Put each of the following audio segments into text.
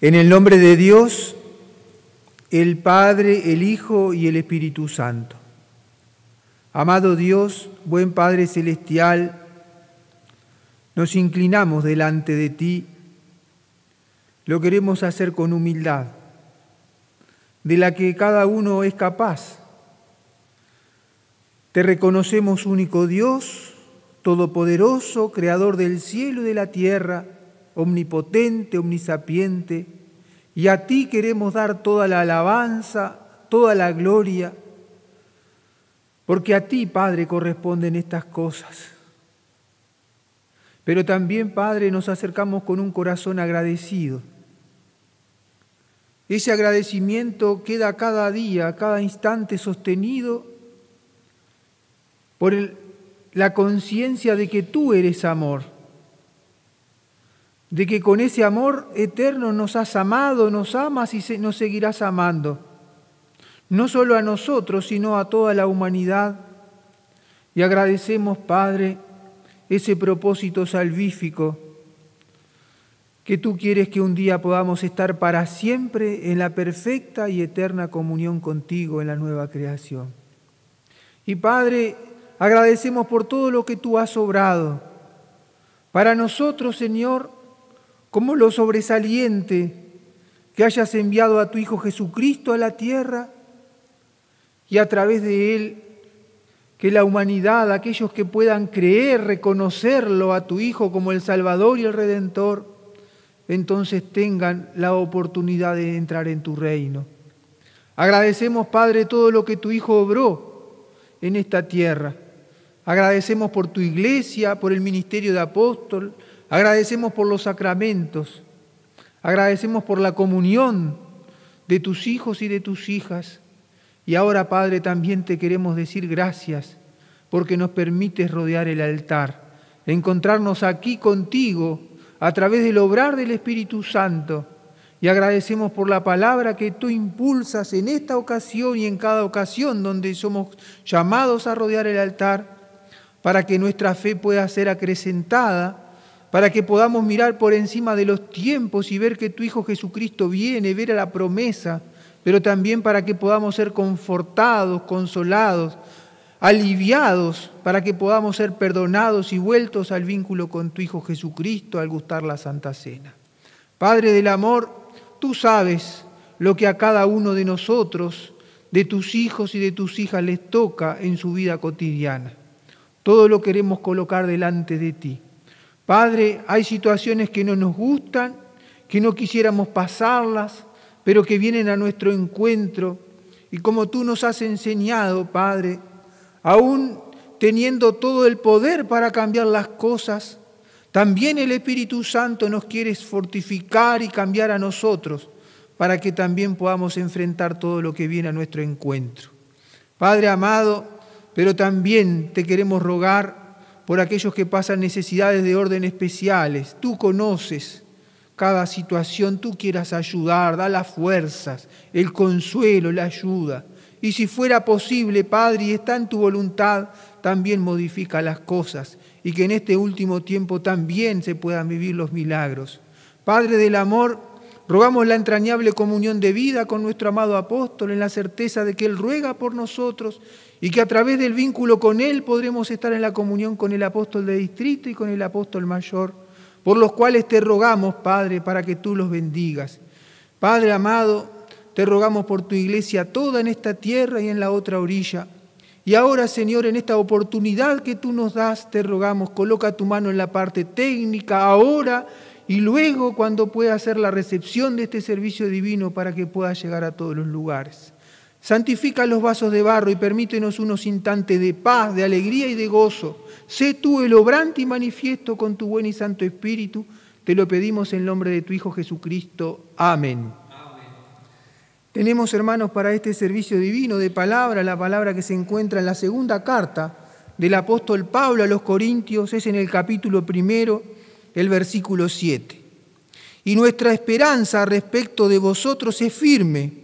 En el nombre de Dios, el Padre, el Hijo y el Espíritu Santo. Amado Dios, buen Padre Celestial, nos inclinamos delante de ti. Lo queremos hacer con humildad, de la que cada uno es capaz. Te reconocemos único Dios, todopoderoso, creador del cielo y de la tierra, omnipotente, omnisapiente, y a ti queremos dar toda la alabanza, toda la gloria, porque a ti, Padre, corresponden estas cosas. Pero también, Padre, nos acercamos con un corazón agradecido. Ese agradecimiento queda cada día, cada instante sostenido por la conciencia de que tú eres amor, de que con ese amor eterno nos has amado, nos amas y nos seguirás amando, no solo a nosotros, sino a toda la humanidad. Y agradecemos, Padre, ese propósito salvífico, que tú quieres que un día podamos estar para siempre en la perfecta y eterna comunión contigo en la nueva creación. Y Padre, agradecemos por todo lo que tú has obrado. Para nosotros, Señor, como lo sobresaliente que hayas enviado a tu Hijo Jesucristo a la tierra y a través de Él que la humanidad, aquellos que puedan creer, reconocerlo a tu Hijo como el Salvador y el Redentor, entonces tengan la oportunidad de entrar en tu reino. Agradecemos, Padre, todo lo que tu Hijo obró en esta tierra. Agradecemos por tu iglesia, por el ministerio de apóstol, agradecemos por los sacramentos, agradecemos por la comunión de tus hijos y de tus hijas. Y ahora, Padre, también te queremos decir gracias porque nos permites rodear el altar, encontrarnos aquí contigo a través del obrar del Espíritu Santo. Y agradecemos por la palabra que tú impulsas en esta ocasión y en cada ocasión donde somos llamados a rodear el altar, para que nuestra fe pueda ser acrecentada, para que podamos mirar por encima de los tiempos y ver que tu Hijo Jesucristo viene, ver a la promesa, pero también para que podamos ser confortados, consolados, aliviados, para que podamos ser perdonados y vueltos al vínculo con tu Hijo Jesucristo al gustar la Santa Cena. Padre del amor, tú sabes lo que a cada uno de nosotros, de tus hijos y de tus hijas, les toca en su vida cotidiana. Todo lo queremos colocar delante de ti. Padre, hay situaciones que no nos gustan, que no quisiéramos pasarlas, pero que vienen a nuestro encuentro. Y como tú nos has enseñado, Padre, aún teniendo todo el poder para cambiar las cosas, también el Espíritu Santo nos quiere fortificar y cambiar a nosotros, para que también podamos enfrentar todo lo que viene a nuestro encuentro. Padre amado, pero también te queremos rogar por aquellos que pasan necesidades de orden especiales. Tú conoces cada situación, tú quieras ayudar, da las fuerzas, el consuelo, la ayuda. Y si fuera posible, Padre, y está en tu voluntad, también modifica las cosas y que en este último tiempo también se puedan vivir los milagros. Padre del amor, rogamos la entrañable comunión de vida con nuestro amado apóstol en la certeza de que Él ruega por nosotros y que a través del vínculo con Él podremos estar en la comunión con el apóstol de distrito y con el apóstol mayor, por los cuales te rogamos, Padre, para que tú los bendigas. Padre amado, te rogamos por tu iglesia toda en esta tierra y en la otra orilla. Y ahora, Señor, en esta oportunidad que tú nos das, te rogamos, coloca tu mano en la parte técnica ahora y luego cuando pueda hacer la recepción de este servicio divino para que pueda llegar a todos los lugares. Santifica los vasos de barro y permítenos unos instantes de paz, de alegría y de gozo. Sé tú el obrante y manifiesto con tu buen y santo Espíritu. Te lo pedimos en nombre de tu Hijo Jesucristo. Amén. Amén. Tenemos, hermanos, para este servicio divino de palabra, la palabra que se encuentra en la segunda carta del apóstol Pablo a los Corintios, es en el capítulo 1, el versículo 7. Y nuestra esperanza respecto de vosotros es firme,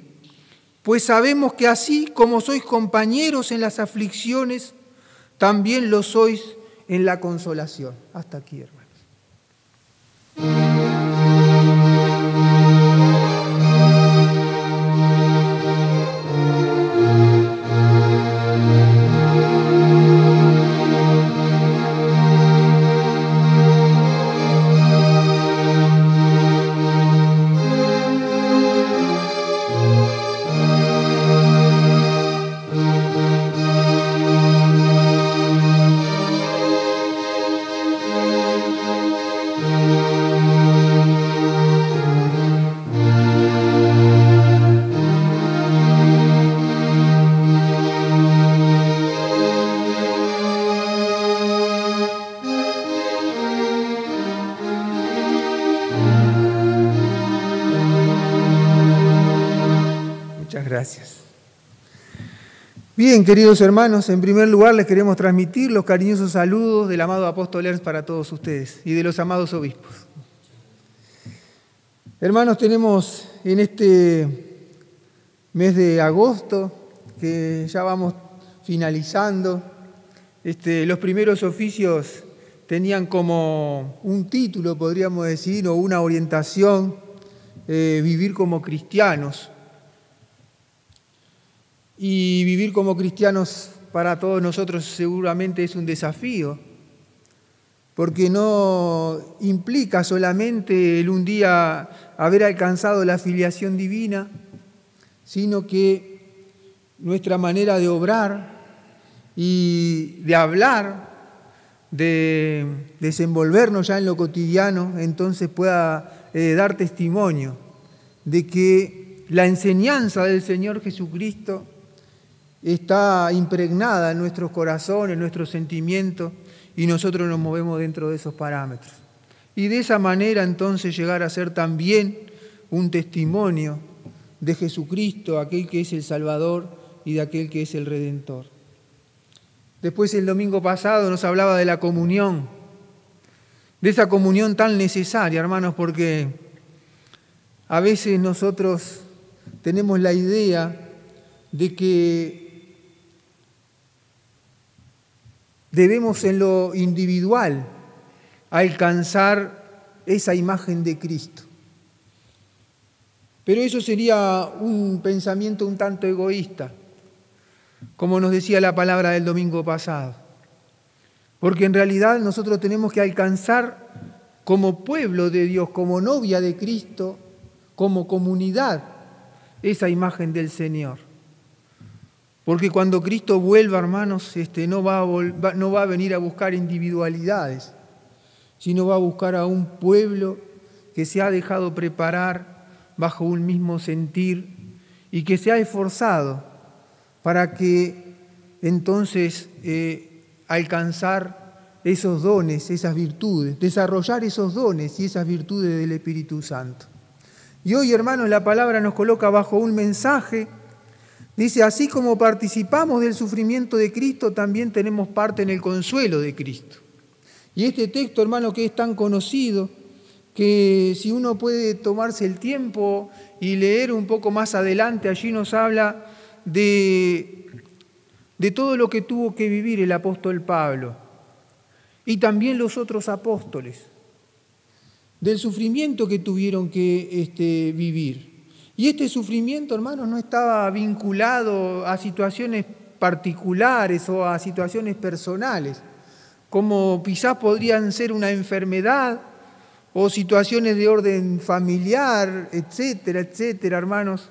pues sabemos que así como sois compañeros en las aflicciones, también lo sois en la consolación. Hasta aquí, hermanos. Muchas gracias. Bien, queridos hermanos, en primer lugar les queremos transmitir los cariñosos saludos del amado apóstol Ernst para todos ustedes y de los amados obispos. Hermanos, tenemos en este mes de agosto, que ya vamos finalizando, los primeros oficios tenían como un título, podríamos decir, o una orientación, vivir como cristianos. Y vivir como cristianos para todos nosotros seguramente es un desafío, porque no implica solamente el un día haber alcanzado la filiación divina, sino que nuestra manera de obrar y de hablar, de desenvolvernos ya en lo cotidiano, entonces pueda dar testimonio de que la enseñanza del Señor Jesucristo está impregnada en nuestros corazones, en nuestros sentimientos, y nosotros nos movemos dentro de esos parámetros. Y de esa manera entonces llegar a ser también un testimonio de Jesucristo, aquel que es el Salvador y de aquel que es el Redentor. Después el domingo pasado nos hablaba de la comunión, de esa comunión tan necesaria, hermanos, porque a veces nosotros tenemos la idea de que debemos en lo individual alcanzar esa imagen de Cristo. Pero eso sería un pensamiento un tanto egoísta, como nos decía la palabra del domingo pasado. Porque en realidad nosotros tenemos que alcanzar como pueblo de Dios, como novia de Cristo, como comunidad, esa imagen del Señor. Porque cuando Cristo vuelva, hermanos, no va a venir a buscar individualidades, sino va a buscar a un pueblo que se ha dejado preparar bajo un mismo sentir y que se ha esforzado para que entonces alcanzar esos dones, esas virtudes, desarrollar esos dones y esas virtudes del Espíritu Santo. Y hoy, hermanos, la palabra nos coloca bajo un mensaje. Dice, así como participamos del sufrimiento de Cristo, también tenemos parte en el consuelo de Cristo. Y este texto, hermano, que es tan conocido, que si uno puede tomarse el tiempo y leer un poco más adelante, allí nos habla de todo lo que tuvo que vivir el apóstol Pablo y también los otros apóstoles, del sufrimiento que tuvieron que vivir. Y este sufrimiento, hermanos, no estaba vinculado a situaciones particulares o a situaciones personales, como quizás podrían ser una enfermedad o situaciones de orden familiar, etcétera, etcétera, hermanos,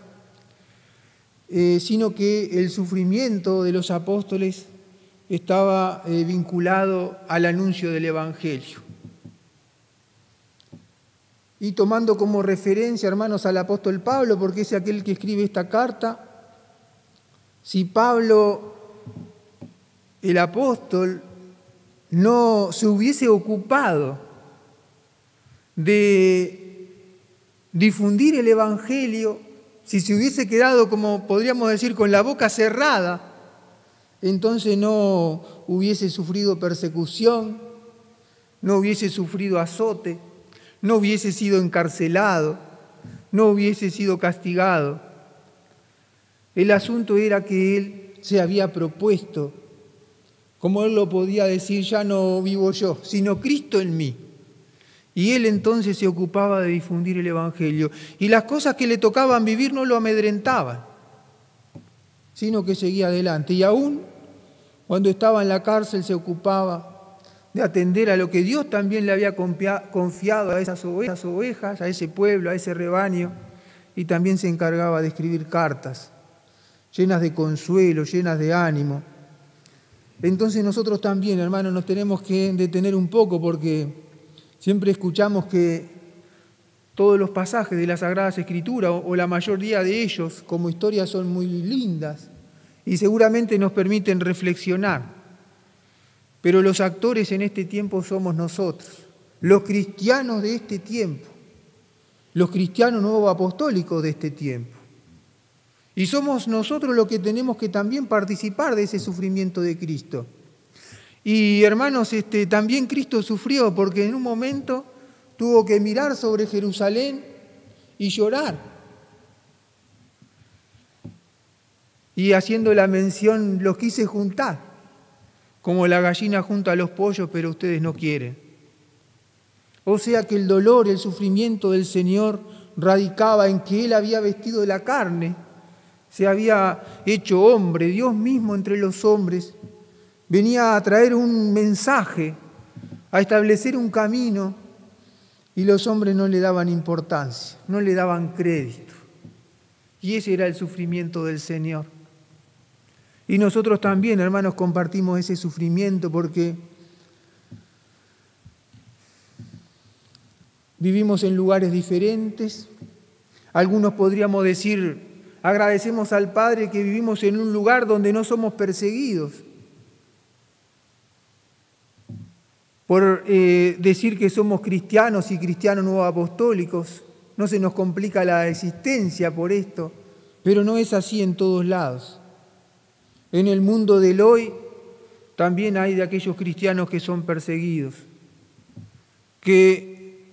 sino que el sufrimiento de los apóstoles estaba vinculado al anuncio del Evangelio. Y tomando como referencia, hermanos, al apóstol Pablo, porque es aquel que escribe esta carta, si Pablo, el apóstol, no se hubiese ocupado de difundir el Evangelio, si se hubiese quedado, como podríamos decir, con la boca cerrada, entonces no hubiese sufrido persecución, no hubiese sufrido azote, no hubiese sido encarcelado, no hubiese sido castigado. El asunto era que él se había propuesto, como él lo podía decir, ya no vivo yo, sino Cristo en mí. Y él entonces se ocupaba de difundir el Evangelio. Y las cosas que le tocaban vivir no lo amedrentaban, sino que seguía adelante. Y aún cuando estaba en la cárcel se ocupaba de atender a lo que Dios también le había confiado a esas ovejas, a ese pueblo, a ese rebaño, y también se encargaba de escribir cartas llenas de consuelo, llenas de ánimo. Entonces nosotros también, hermanos, nos tenemos que detener un poco, porque siempre escuchamos que todos los pasajes de las Sagradas Escrituras, o la mayoría de ellos, como historias, son muy lindas y seguramente nos permiten reflexionar. Pero los actores en este tiempo somos nosotros, los cristianos de este tiempo, los cristianos nuevo apostólicos de este tiempo. Y somos nosotros los que tenemos que también participar de ese sufrimiento de Cristo. Y hermanos, también Cristo sufrió porque en un momento tuvo que mirar sobre Jerusalén y llorar. Y haciendo la mención, los quise juntar, como la gallina junta a los pollos, pero ustedes no quieren. O sea que el dolor, el sufrimiento del Señor radicaba en que Él había vestido de la carne, se había hecho hombre, Dios mismo entre los hombres, venía a traer un mensaje, a establecer un camino, y los hombres no le daban importancia, no le daban crédito. Y ese era el sufrimiento del Señor. Y nosotros también, hermanos, compartimos ese sufrimiento porque vivimos en lugares diferentes. Algunos podríamos decir, agradecemos al Padre que vivimos en un lugar donde no somos perseguidos. Por decir que somos cristianos y cristianos nuevos apostólicos, no se nos complica la existencia por esto, pero no es así en todos lados. En el mundo del hoy también hay de aquellos cristianos que son perseguidos, que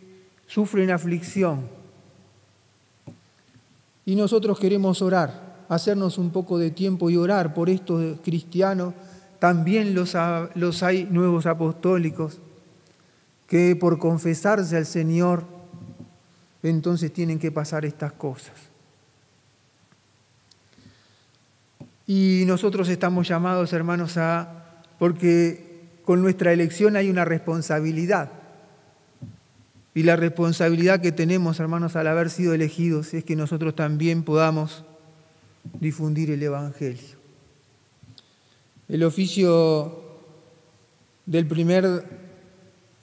sufren aflicción. Y nosotros queremos orar, hacernos un poco de tiempo y orar por estos cristianos. También los hay nuevos apostólicos que por confesarse al Señor, entonces tienen que pasar estas cosas. Y nosotros estamos llamados, hermanos, porque con nuestra elección hay una responsabilidad. Y la responsabilidad que tenemos, hermanos, al haber sido elegidos, es que nosotros también podamos difundir el Evangelio. El oficio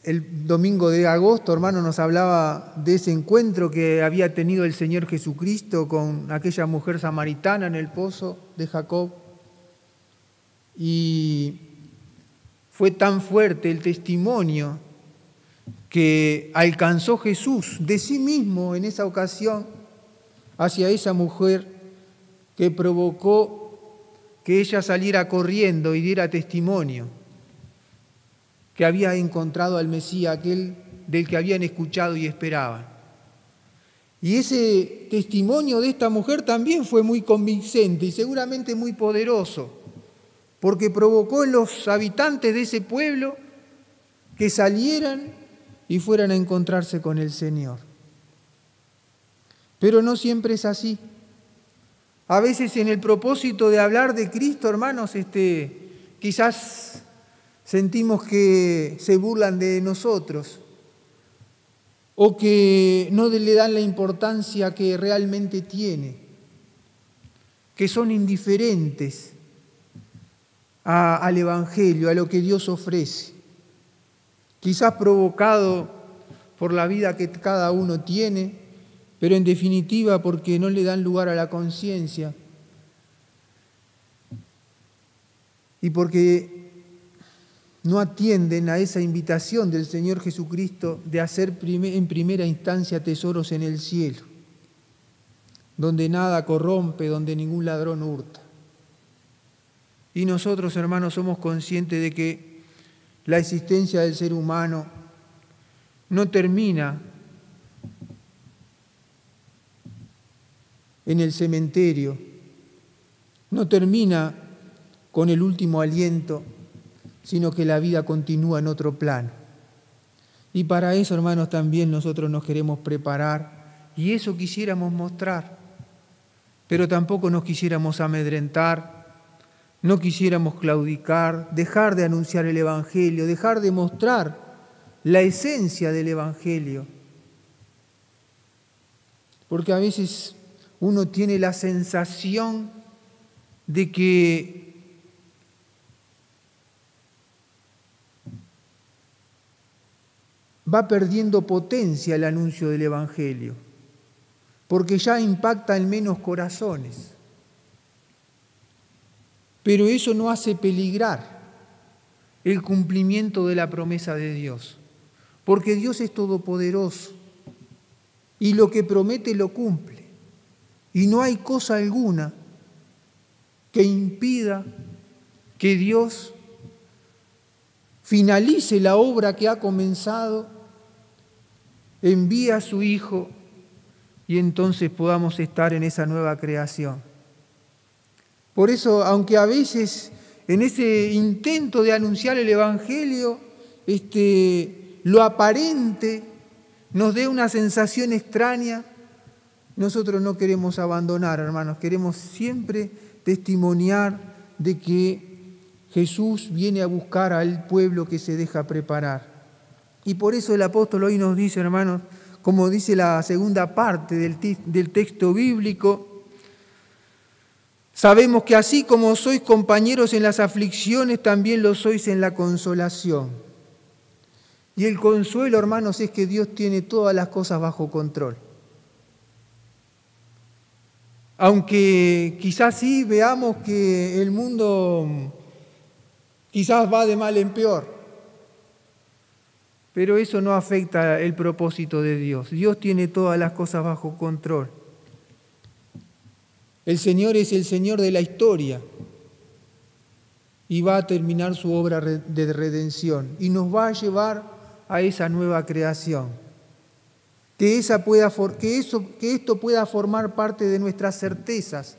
el domingo de agosto, hermano, nos hablaba de ese encuentro que había tenido el Señor Jesucristo con aquella mujer samaritana en el pozo de Jacob. Y fue tan fuerte el testimonio que alcanzó Jesús de sí mismo en esa ocasión hacia esa mujer, que provocó que ella saliera corriendo y diera testimonio que había encontrado al Mesías, aquel del que habían escuchado y esperaban. Y ese testimonio de esta mujer también fue muy convincente y seguramente muy poderoso, porque provocó en los habitantes de ese pueblo que salieran y fueran a encontrarse con el Señor. Pero no siempre es así. A veces en el propósito de hablar de Cristo, hermanos, quizás sentimos que se burlan de nosotros o que no le dan la importancia que realmente tiene, que son indiferentes al Evangelio, a lo que Dios ofrece. Quizás provocado por la vida que cada uno tiene, pero en definitiva porque no le dan lugar a la conciencia y porque no atienden a esa invitación del Señor Jesucristo de hacer en primera instancia tesoros en el cielo, donde nada corrompe, donde ningún ladrón hurta. Y nosotros, hermanos, somos conscientes de que la existencia del ser humano no termina en el cementerio, no termina con el último aliento, sino que la vida continúa en otro plano. Y para eso, hermanos, también nosotros nos queremos preparar y eso quisiéramos mostrar, pero tampoco nos quisiéramos amedrentar, no quisiéramos claudicar, dejar de anunciar el Evangelio, dejar de mostrar la esencia del Evangelio. Porque a veces uno tiene la sensación de que va perdiendo potencia el anuncio del Evangelio, porque ya impacta en menos corazones. Pero eso no hace peligrar el cumplimiento de la promesa de Dios, porque Dios es todopoderoso y lo que promete lo cumple. Y no hay cosa alguna que impida que Dios finalice la obra que ha comenzado, envía a su Hijo y entonces podamos estar en esa nueva creación. Por eso, aunque a veces en ese intento de anunciar el Evangelio, lo aparente nos dé una sensación extraña, nosotros no queremos abandonar, hermanos, queremos siempre testimoniar de que Jesús viene a buscar al pueblo que se deja preparar. Y por eso el apóstol hoy nos dice, hermanos, como dice la segunda parte del texto bíblico, sabemos que así como sois compañeros en las aflicciones, también lo sois en la consolación. Y el consuelo, hermanos, es que Dios tiene todas las cosas bajo control. Aunque quizás sí veamos que el mundo quizás va de mal en peor, pero eso no afecta el propósito de Dios. Dios tiene todas las cosas bajo control. El Señor es el Señor de la historia y va a terminar su obra de redención y nos va a llevar a esa nueva creación. Que esto pueda formar parte de nuestras certezas,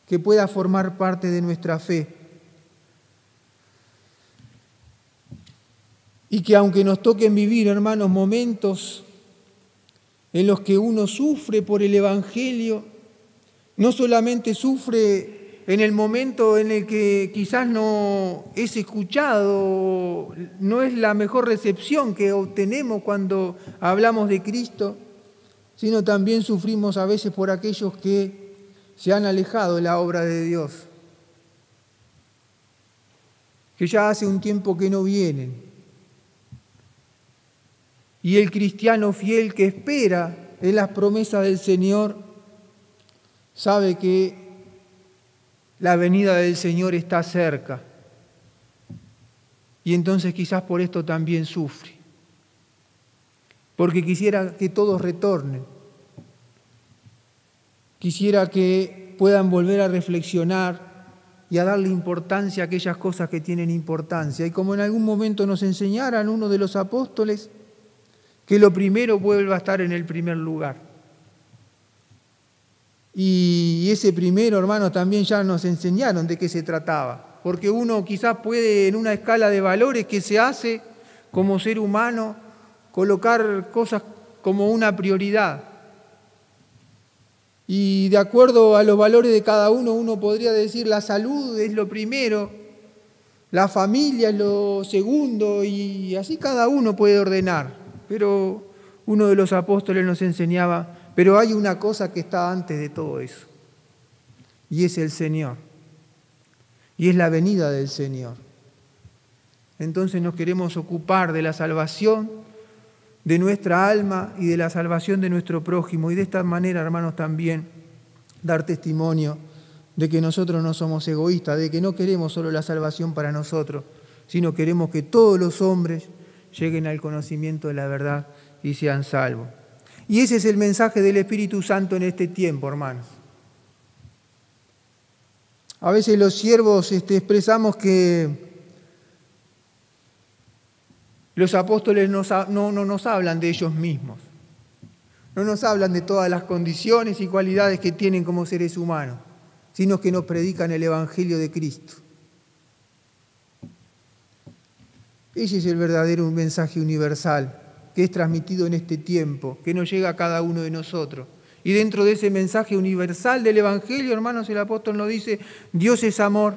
que pueda formar parte de nuestra fe. Y que aunque nos toquen vivir, hermanos, momentos en los que uno sufre por el Evangelio, no solamente sufre en el momento en el que quizás no es escuchado, no es la mejor recepción que obtenemos cuando hablamos de Cristo, sino también sufrimos a veces por aquellos que se han alejado de la obra de Dios, que ya hace un tiempo que no vienen. Y el cristiano fiel que espera en las promesas del Señor sabe que la venida del Señor está cerca. Y entonces quizás por esto también sufre. Porque quisiera que todos retornen. Quisiera que puedan volver a reflexionar y a darle importancia a aquellas cosas que tienen importancia. Y como en algún momento nos enseñaran uno de los apóstoles, que lo primero vuelva a estar en el primer lugar. Y ese primero, hermanos, también ya nos enseñaron de qué se trataba. Porque uno quizás puede, en una escala de valores que se hace como ser humano, colocar cosas como una prioridad. Y de acuerdo a los valores de cada uno, uno podría decir la salud es lo primero, la familia es lo segundo, y así cada uno puede ordenar. Pero uno de los apóstoles nos enseñaba, pero hay una cosa que está antes de todo eso, y es el Señor, y es la venida del Señor. Entonces nos queremos ocupar de la salvación de nuestra alma y de la salvación de nuestro prójimo, y de esta manera, hermanos, también dar testimonio de que nosotros no somos egoístas, de que no queremos solo la salvación para nosotros, sino queremos que todos los hombres lleguen al conocimiento de la verdad y sean salvos. Y ese es el mensaje del Espíritu Santo en este tiempo, hermanos. A veces los siervos expresamos que los apóstoles no nos hablan de ellos mismos. No nos hablan de todas las condiciones y cualidades que tienen como seres humanos, sino que nos predican el Evangelio de Cristo. Ese es el verdadero mensaje universal que es transmitido en este tiempo, que nos llega a cada uno de nosotros. Y dentro de ese mensaje universal del Evangelio, hermanos, el apóstol nos dice, Dios es amor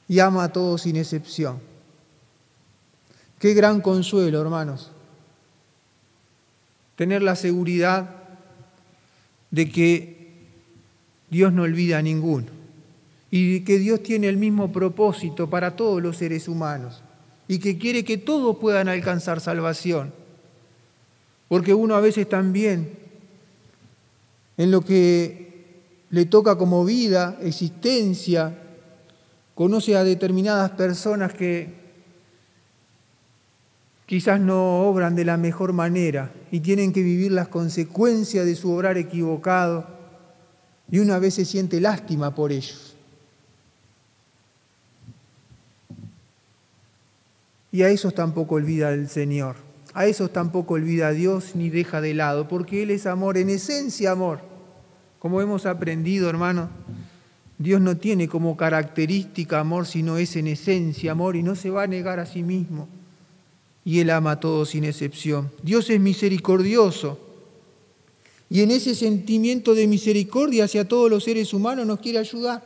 y ama a todos sin excepción. Qué gran consuelo, hermanos, tener la seguridad de que Dios no olvida a ninguno y que Dios tiene el mismo propósito para todos los seres humanos y que quiere que todos puedan alcanzar salvación. Porque uno a veces también, en lo que le toca como vida, existencia, conoce a determinadas personas que quizás no obran de la mejor manera y tienen que vivir las consecuencias de su obrar equivocado. Y uno a veces siente lástima por ellos. Y a esos tampoco olvida el Señor. A esos tampoco olvida a Dios ni deja de lado, porque Él es amor, en esencia amor. Como hemos aprendido, hermanos, Dios no tiene como característica amor, sino es en esencia amor y no se va a negar a sí mismo. Y Él ama a todos sin excepción. Dios es misericordioso y en ese sentimiento de misericordia hacia todos los seres humanos nos quiere ayudar.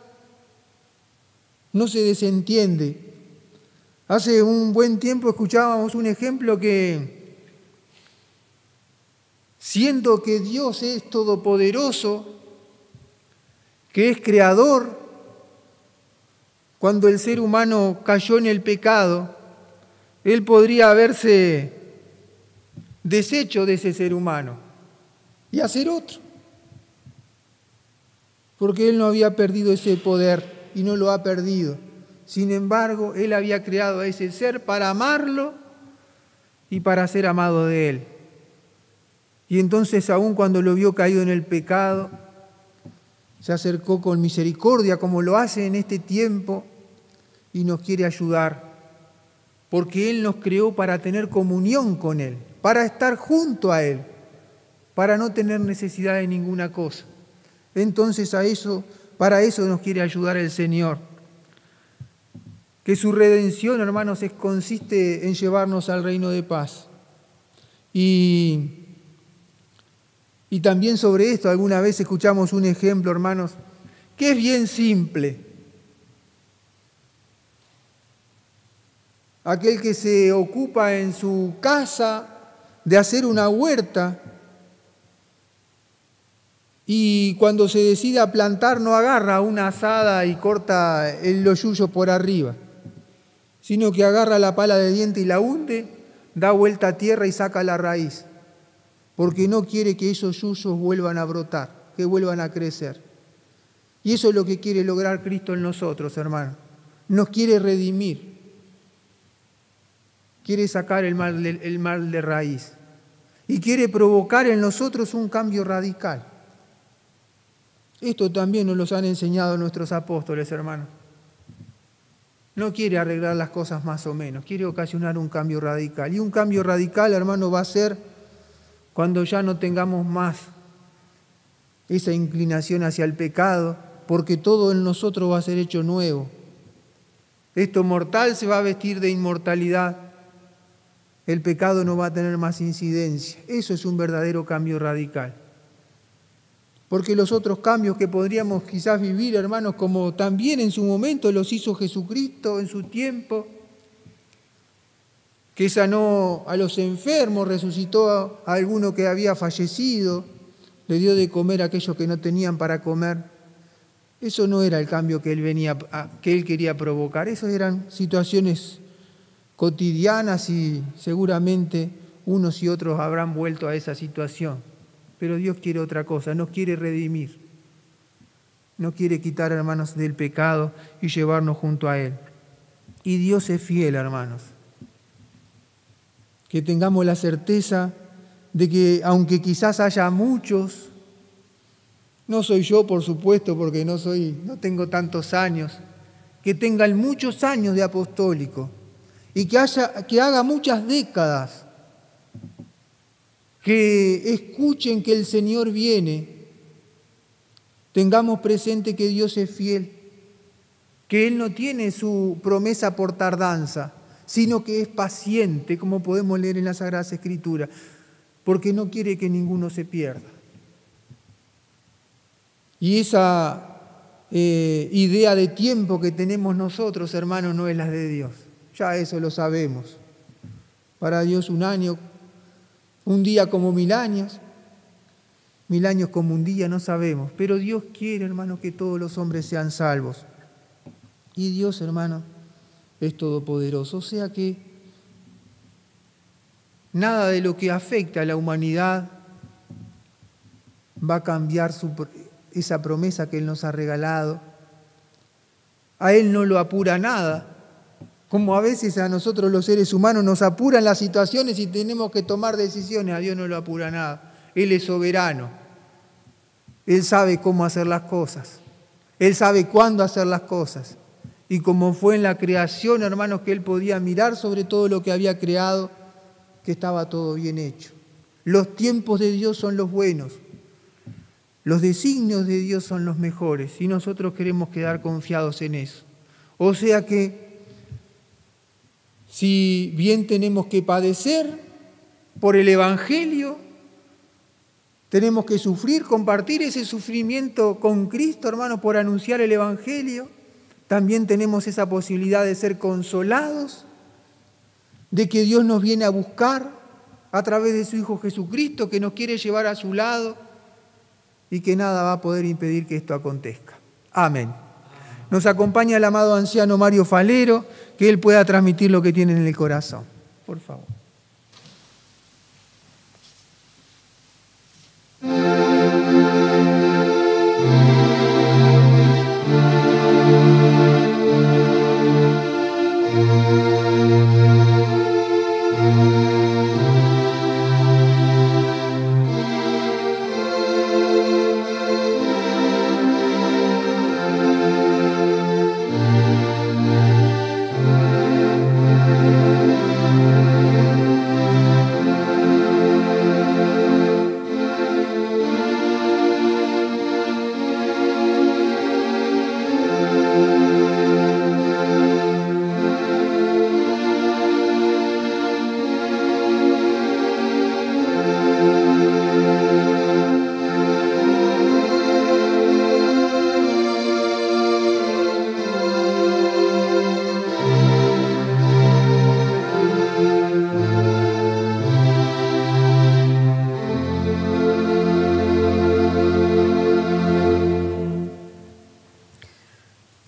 No se desentiende. Hace un buen tiempo escuchábamos un ejemplo que, siendo que Dios es todopoderoso, que es creador, cuando el ser humano cayó en el pecado, Él podría haberse deshecho de ese ser humano y hacer otro, porque Él no había perdido ese poder y no lo ha perdido. Sin embargo, Él había creado a ese ser para amarlo y para ser amado de Él. Y entonces, aun cuando lo vio caído en el pecado, se acercó con misericordia, como lo hace en este tiempo, y nos quiere ayudar, porque Él nos creó para tener comunión con Él, para estar junto a Él, para no tener necesidad de ninguna cosa. Entonces, para eso nos quiere ayudar el Señor. Que su redención, hermanos, consiste en llevarnos al reino de paz. Y también sobre esto alguna vez escuchamos un ejemplo, hermanos, que es bien simple. Aquel que se ocupa en su casa de hacer una huerta y cuando se decide a plantar no agarra una azada y corta los yuyos por arriba, sino que agarra la pala de diente y la hunde, da vuelta a tierra y saca la raíz, porque no quiere que esos yuyos vuelvan a brotar, que vuelvan a crecer. Y eso es lo que quiere lograr Cristo en nosotros, hermanos. Nos quiere redimir, quiere sacar el mal de raíz y quiere provocar en nosotros un cambio radical. Esto también nos lo han enseñado nuestros apóstoles, hermanos. No quiere arreglar las cosas más o menos, quiere ocasionar un cambio radical. Y un cambio radical, hermano, va a ser cuando ya no tengamos más esa inclinación hacia el pecado, porque todo en nosotros va a ser hecho nuevo. Esto mortal se va a vestir de inmortalidad. El pecado no va a tener más incidencia. Eso es un verdadero cambio radical. Porque los otros cambios que podríamos quizás vivir, hermanos, como también en su momento los hizo Jesucristo en su tiempo, que sanó a los enfermos, resucitó a alguno que había fallecido, le dio de comer a aquellos que no tenían para comer. Eso no era el cambio que él quería provocar. Esas eran situaciones cotidianas y seguramente unos y otros habrán vuelto a esa situación. Pero Dios quiere otra cosa, nos quiere redimir. Nos quiere quitar, hermanos, del pecado y llevarnos junto a Él. Y Dios es fiel, hermanos. Que tengamos la certeza de que, aunque quizás haya muchos, no soy yo, por supuesto, porque no tengo tantos años, que tengan muchos años de apostólico y que haga muchas décadas, que escuchen que el Señor viene, tengamos presente que Dios es fiel, que Él no tiene su promesa por tardanza, sino que es paciente, como podemos leer en las Sagradas Escrituras, porque no quiere que ninguno se pierda. Y esa idea de tiempo que tenemos nosotros, hermanos, no es la de Dios. Ya eso lo sabemos. Para Dios un día como 1000 años, 1000 años como un día, no sabemos. Pero Dios quiere, hermano, que todos los hombres sean salvos. Y Dios, hermano, es todopoderoso. O sea que nada de lo que afecta a la humanidad va a cambiar esa promesa que Él nos ha regalado. A Él no lo apura nada. Como a veces a nosotros los seres humanos nos apuran las situaciones y tenemos que tomar decisiones, a Dios no lo apura nada. Él es soberano. Él sabe cómo hacer las cosas. Él sabe cuándo hacer las cosas. Y como fue en la creación, hermanos, que Él podía mirar sobre todo lo que había creado, que estaba todo bien hecho. Los tiempos de Dios son los buenos. Los designios de Dios son los mejores. Y nosotros queremos quedar confiados en eso. O sea que, si bien tenemos que padecer por el Evangelio, tenemos que sufrir, compartir ese sufrimiento con Cristo, hermano, por anunciar el Evangelio. También tenemos esa posibilidad de ser consolados, de que Dios nos viene a buscar a través de su Hijo Jesucristo, que nos quiere llevar a su lado y que nada va a poder impedir que esto acontezca. Amén. Nos acompaña el amado anciano Mario Falero, que él pueda transmitir lo que tiene en el corazón. Por favor.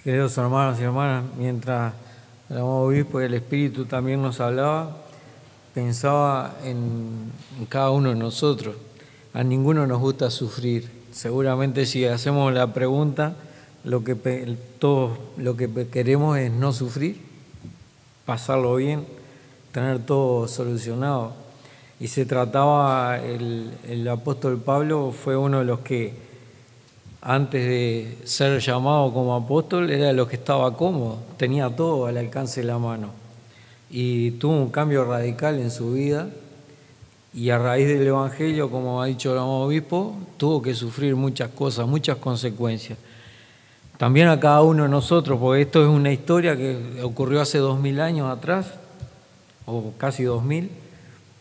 Queridos hermanos y hermanas, mientras el amado obispo y el Espíritu también nos hablaba, pensaba en cada uno de nosotros. A ninguno nos gusta sufrir. Seguramente si hacemos la pregunta, todos lo que queremos es no sufrir, pasarlo bien, tener todo solucionado. Y se trataba, el apóstol Pablo fue uno de los que antes de ser llamado como apóstol, era de los que estaba cómodo, tenía todo al alcance de la mano. Y tuvo un cambio radical en su vida, y a raíz del Evangelio, como ha dicho el amado obispo, tuvo que sufrir muchas cosas, muchas consecuencias. También a cada uno de nosotros, porque esto es una historia que ocurrió hace 2000 años atrás, o casi 2000,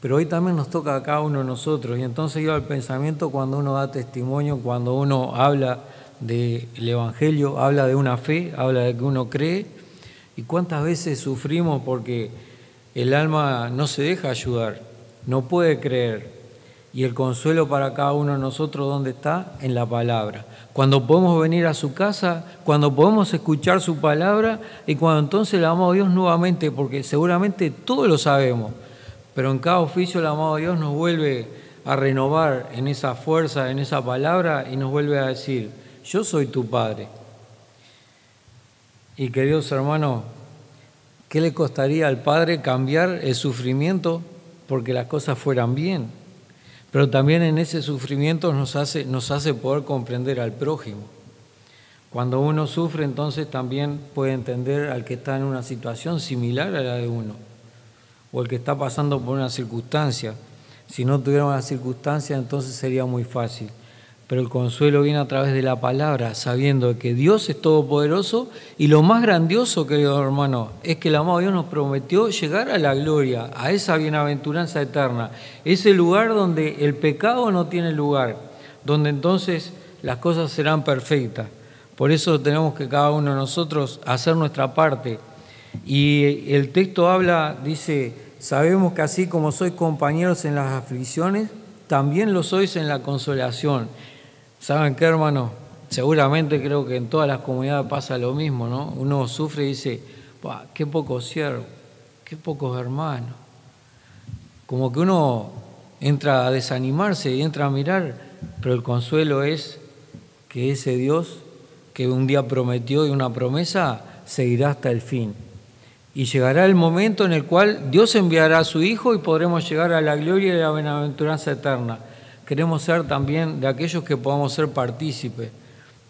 pero hoy también nos toca a cada uno de nosotros. Y entonces iba el pensamiento cuando uno da testimonio, cuando uno habla del Evangelio, habla de una fe, habla de que uno cree, y cuántas veces sufrimos porque el alma no se deja ayudar, no puede creer. Y el consuelo para cada uno de nosotros, ¿dónde está? En la palabra. Cuando podemos venir a su casa, cuando podemos escuchar su palabra, y cuando entonces le amamos a Dios nuevamente, porque seguramente todos lo sabemos, pero en cada oficio el amado Dios nos vuelve a renovar en esa fuerza, en esa palabra, y nos vuelve a decir: yo soy tu Padre. Y queridos hermanos, ¿qué le costaría al Padre cambiar el sufrimiento porque las cosas fueran bien? Pero también en ese sufrimiento nos hace poder comprender al prójimo. Cuando uno sufre, entonces también puede entender al que está en una situación similar a la de uno, o el que está pasando por una circunstancia. Si no tuviera una circunstancia, entonces sería muy fácil. Pero el consuelo viene a través de la palabra, sabiendo que Dios es todopoderoso, y lo más grandioso, queridos hermanos, es que el amado Dios nos prometió llegar a la gloria, a esa bienaventuranza eterna, ese lugar donde el pecado no tiene lugar, donde entonces las cosas serán perfectas. Por eso tenemos que cada uno de nosotros hacer nuestra parte. Y el texto habla, dice: sabemos que así como sois compañeros en las aflicciones, también lo sois en la consolación. ¿Saben qué, hermano? Seguramente creo que en todas las comunidades pasa lo mismo, ¿no? Uno sufre y dice: qué pocos siervos, qué pocos hermanos. Como que uno entra a desanimarse y entra a mirar, pero el consuelo es que ese Dios que un día prometió y una promesa seguirá hasta el fin. Y llegará el momento en el cual Dios enviará a su Hijo y podremos llegar a la gloria y a la bienaventuranza eterna. queremos ser también de aquellos que podamos ser partícipes,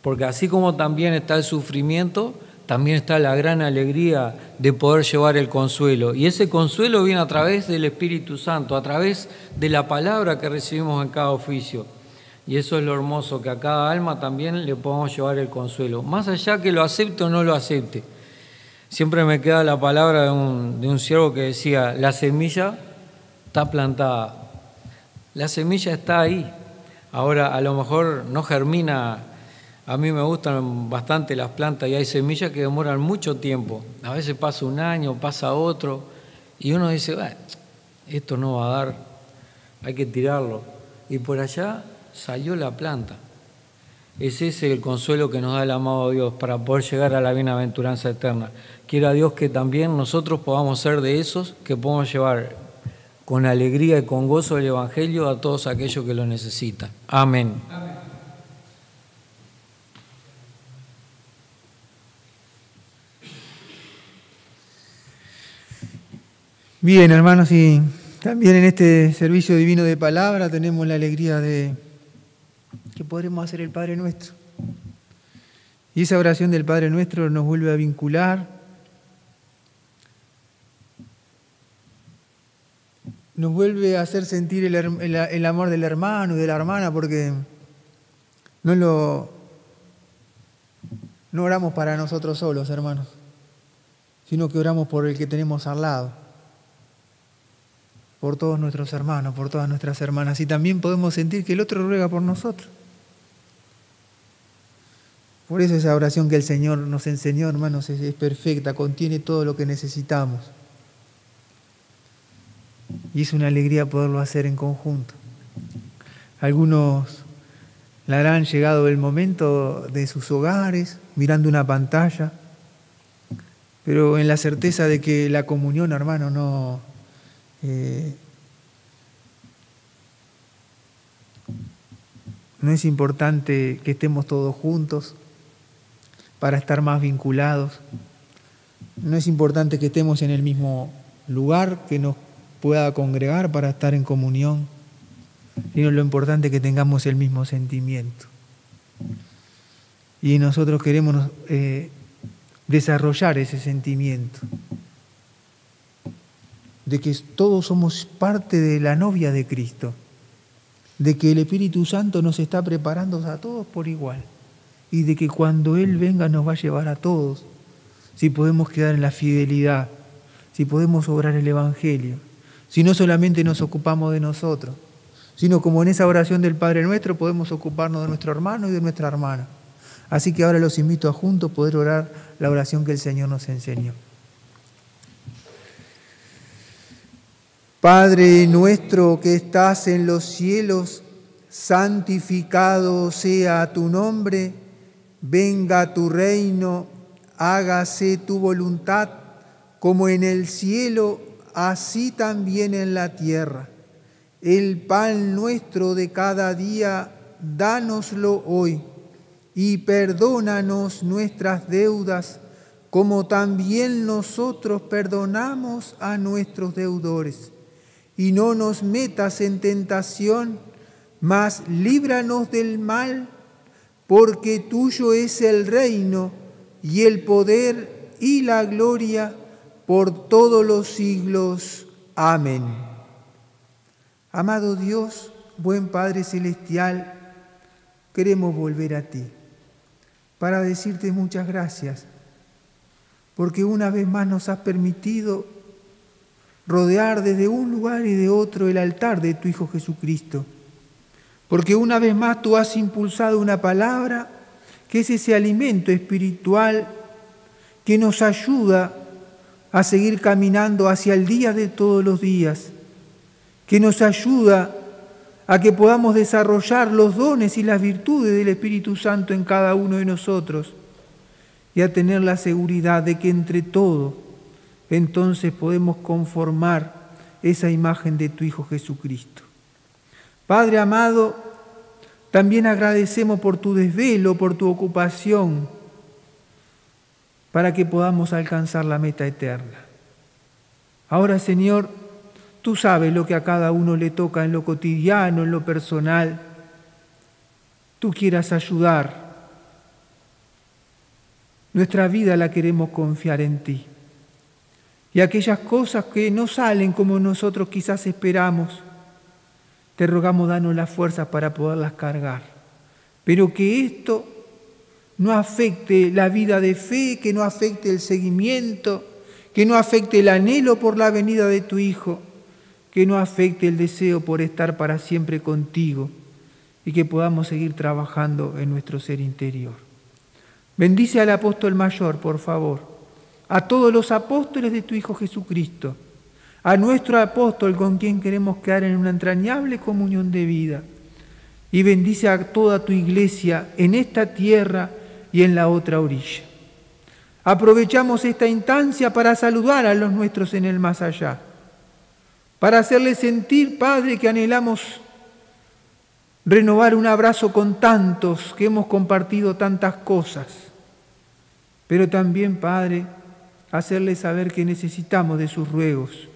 porque así como también está el sufrimiento, también está la gran alegría de poder llevar el consuelo. Y ese consuelo viene a través del Espíritu Santo, a través de la palabra que recibimos en cada oficio. Y eso es lo hermoso, que a cada alma también le podamos llevar el consuelo, más allá que lo acepte o no lo acepte. Siempre me queda la palabra de un siervo que decía: la semilla está plantada, la semilla está ahí. Ahora, a lo mejor no germina. A mí me gustan bastante las plantas y hay semillas que demoran mucho tiempo. A veces pasa un año, pasa otro, y uno dice: esto no va a dar, hay que tirarlo. Y por allá salió la planta. Es ese el consuelo que nos da el amado Dios para poder llegar a la bienaventuranza eterna. Quiera Dios que también nosotros podamos ser de esos que podamos llevar con alegría y con gozo el Evangelio a todos aquellos que lo necesitan. Amén. Amén. Bien, hermanos, y también en este servicio divino de palabra tenemos la alegría de que podremos hacer el Padre Nuestro. Y esa oración del Padre Nuestro nos vuelve a vincular, nos vuelve a hacer sentir el amor del hermano y de la hermana, porque no oramos para nosotros solos, hermanos, sino que oramos por el que tenemos al lado, por todos nuestros hermanos, por todas nuestras hermanas, y también podemos sentir que el otro ruega por nosotros. Por eso esa oración que el Señor nos enseñó, hermanos, es perfecta, contiene todo lo que necesitamos. Y es una alegría poderlo hacer en conjunto. Algunos la harán llegado el momento de sus hogares, mirando una pantalla, pero en la certeza de que la comunión, hermano, no es importante que estemos todos juntos para estar más vinculados. No es importante que estemos en el mismo lugar que nos pueda congregar para estar en comunión, sino lo importante es que tengamos el mismo sentimiento. Y nosotros queremos desarrollar ese sentimiento de que todos somos parte de la novia de Cristo, de que el Espíritu Santo nos está preparando a todos por igual y de que cuando Él venga nos va a llevar a todos, si podemos quedar en la fidelidad, si podemos obrar el Evangelio, si no solamente nos ocupamos de nosotros, sino como en esa oración del Padre Nuestro podemos ocuparnos de nuestro hermano y de nuestra hermana. Así que ahora los invito a juntos poder orar la oración que el Señor nos enseñó. Padre nuestro que estás en los cielos, santificado sea tu nombre, venga tu reino, hágase tu voluntad, como en el cielo, así también en la tierra. El pan nuestro de cada día, dánoslo hoy, y perdónanos nuestras deudas, como también nosotros perdonamos a nuestros deudores. Y no nos metas en tentación, mas líbranos del mal, porque tuyo es el reino, y el poder, y la gloria, por todos los siglos. Amén. Amado Dios, buen Padre Celestial, queremos volver a ti para decirte muchas gracias, porque una vez más nos has permitido rodear desde un lugar y de otro el altar de tu Hijo Jesucristo, porque una vez más tú has impulsado una palabra que es ese alimento espiritual que nos ayuda a seguir caminando hacia el día de todos los días, que nos ayuda a que podamos desarrollar los dones y las virtudes del Espíritu Santo en cada uno de nosotros y a tener la seguridad de que entre todos entonces podemos conformar esa imagen de tu Hijo Jesucristo. Padre amado, también agradecemos por tu desvelo, por tu ocupación, para que podamos alcanzar la meta eterna. Ahora, Señor, Tú sabes lo que a cada uno le toca en lo cotidiano, en lo personal. Tú quieras ayudar. Nuestra vida la queremos confiar en ti. Y aquellas cosas que no salen como nosotros quizás esperamos, te rogamos danos las fuerzas para poderlas cargar. Pero que esto no afecte la vida de fe, que no afecte el seguimiento, que no afecte el anhelo por la venida de tu Hijo, que no afecte el deseo por estar para siempre contigo y que podamos seguir trabajando en nuestro ser interior. Bendice al apóstol mayor, por favor, a todos los apóstoles de tu Hijo Jesucristo, a nuestro apóstol con quien queremos quedar en una entrañable comunión de vida, y bendice a toda tu iglesia en esta tierra y en la otra orilla. Aprovechamos esta instancia para saludar a los nuestros en el más allá, para hacerles sentir, Padre, que anhelamos renovar un abrazo con tantos que hemos compartido tantas cosas, pero también, Padre, hacerles saber que necesitamos de sus ruegos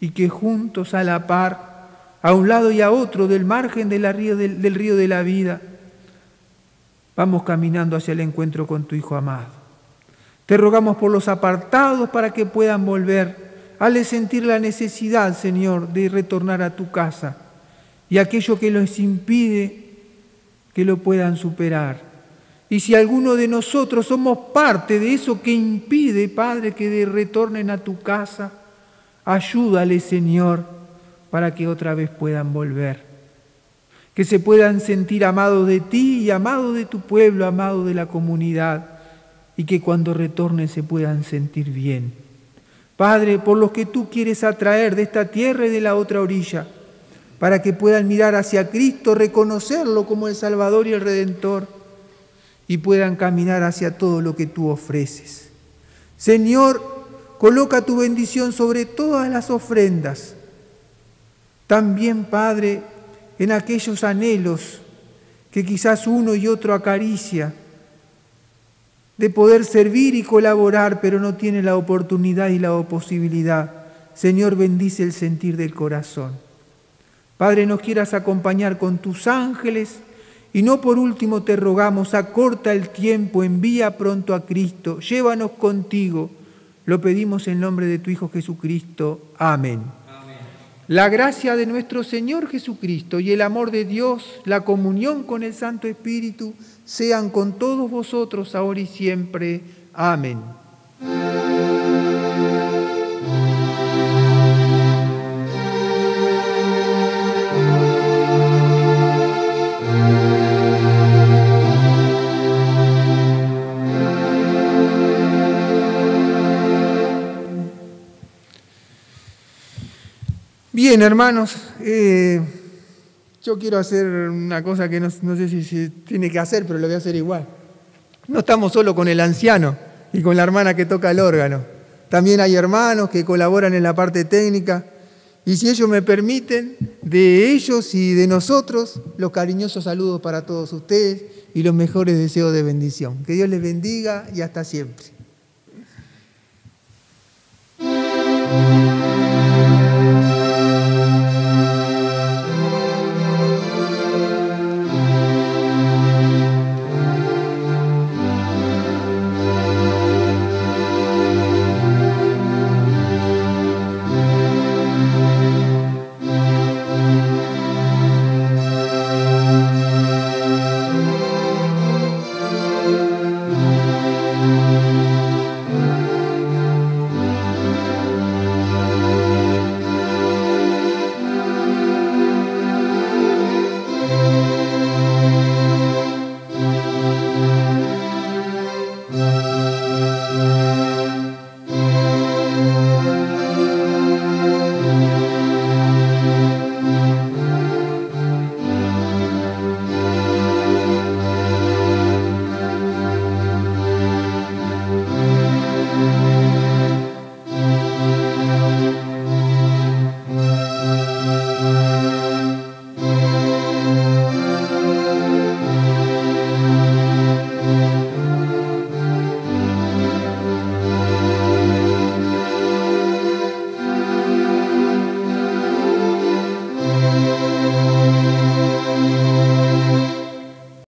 y que juntos a la par, a un lado y a otro del margen del río de la vida, vamos caminando hacia el encuentro con tu Hijo amado. Te rogamos por los apartados para que puedan volver, hazles sentir la necesidad, Señor, de retornar a tu casa, y aquello que los impide, que lo puedan superar. Y si alguno de nosotros somos parte de eso que impide, Padre, que retornen a tu casa, ayúdale, Señor, para que otra vez puedan volver. Que se puedan sentir amados de ti y amados de tu pueblo, amados de la comunidad, y que cuando retornen se puedan sentir bien. Padre, por los que tú quieres atraer de esta tierra y de la otra orilla, para que puedan mirar hacia Cristo, reconocerlo como el Salvador y el Redentor, y puedan caminar hacia todo lo que tú ofreces. Señor, coloca tu bendición sobre todas las ofrendas. También, Padre, en aquellos anhelos que quizás uno y otro acaricia, de poder servir y colaborar, pero no tiene la oportunidad y la posibilidad. Señor, bendice el sentir del corazón. Padre, nos quieras acompañar con tus ángeles, y no por último te rogamos, acorta el tiempo, envía pronto a Cristo, llévanos contigo. Lo pedimos en nombre de tu Hijo Jesucristo. Amén. Amén. La gracia de nuestro Señor Jesucristo y el amor de Dios, la comunión con el Santo Espíritu, sean con todos vosotros ahora y siempre. Amén. Bien, hermanos, yo quiero hacer una cosa que no sé si se tiene que hacer, pero lo voy a hacer igual. No estamos solo con el anciano y con la hermana que toca el órgano. También hay hermanos que colaboran en la parte técnica. Y si ellos me permiten, de ellos y de nosotros, los cariñosos saludos para todos ustedes y los mejores deseos de bendición. Que Dios les bendiga y hasta siempre.